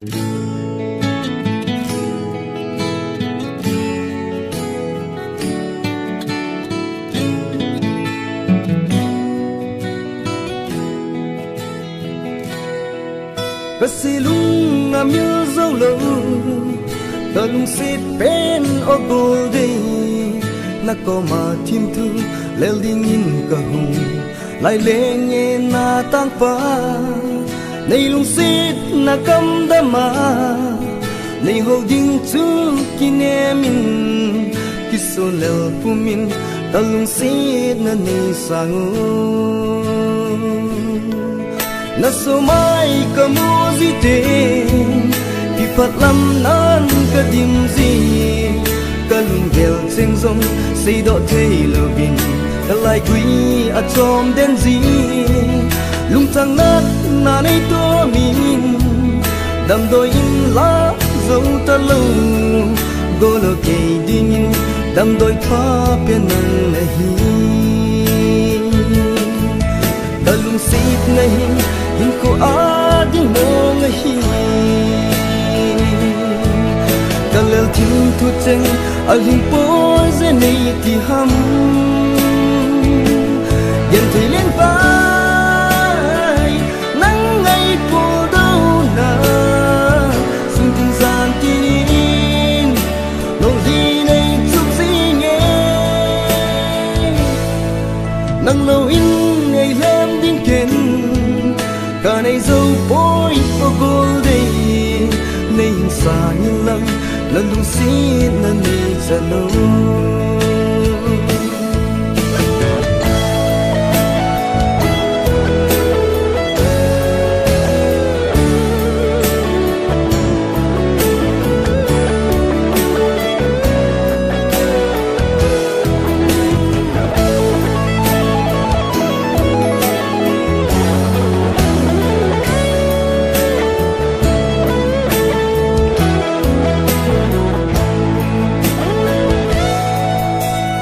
Và xì lung ngắm như dấu lâu tờ lung xịt bên ô gồ đi na có mà thêm thư leo đi nhìn cả hùng lại lên nghe na tăng phá này lung xịt na cầm đam mà này hồ dinh chú kine min kiso leo phu min tờ lung xịt na này sang na so mai ka mu zi te ki phat lam nan ka dim zi ka lung gel sing zong sei do thei lo bin ka lai quy a chom den zi lung tang nat na nei to min dam doi in la zo ta lo go lo ke ding dam doi pha pe nan nahi ta lung sit nahi hin ko adi mong hi kalal thim thu cheng al hin po ze nei ti ham yen thei len vai nang ngai po do na sung tin gian tin lo di nei chuk si nge nang lo in nei lam ding ken cả này dâu bối ô gồ đây này hình xa như lăng lần đúng xin lần này ra lâu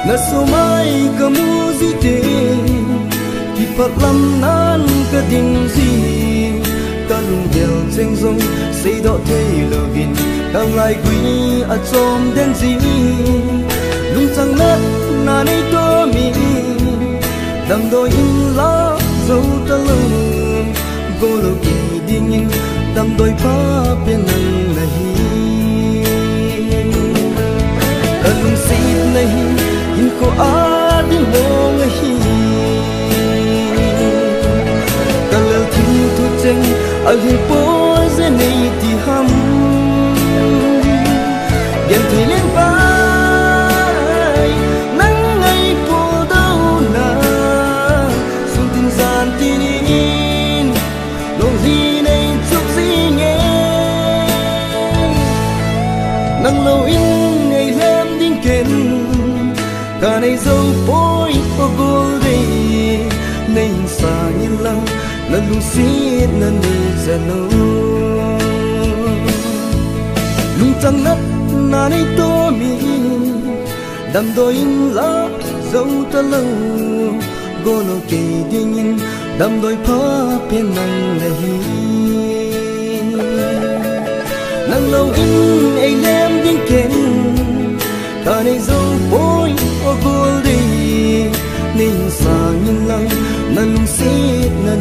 na so mai ka mu zi te ki phat lam nan ka ding zi ka lung gel cheng zong sei do thei lo vin ka lai quy a chom den zi lung chang nat na nei to mi dam do in la zo ta lo go lo ki ding in dam doi pa pe nan nahi ka lung sit nahi in ko adi mong hi kalal thim thu cheng al hin po ze nei ti ham yen thei len vai nang ngai po do na sung tin gian tin in lo hi nei chuk si nge nang lo in nei lam ding ken cả này dâu bối ô gồ đây này xa như lăng lần lung xít lần này ra lâu lung trăng nát na này to mi đam đôi lá dâu ta lâu gồ lo kề ding đam đôi pha bên năng này năng lâu in ai lem ding ken cả này dâu bối ô gồ đi nên xa như lăng na lung xít na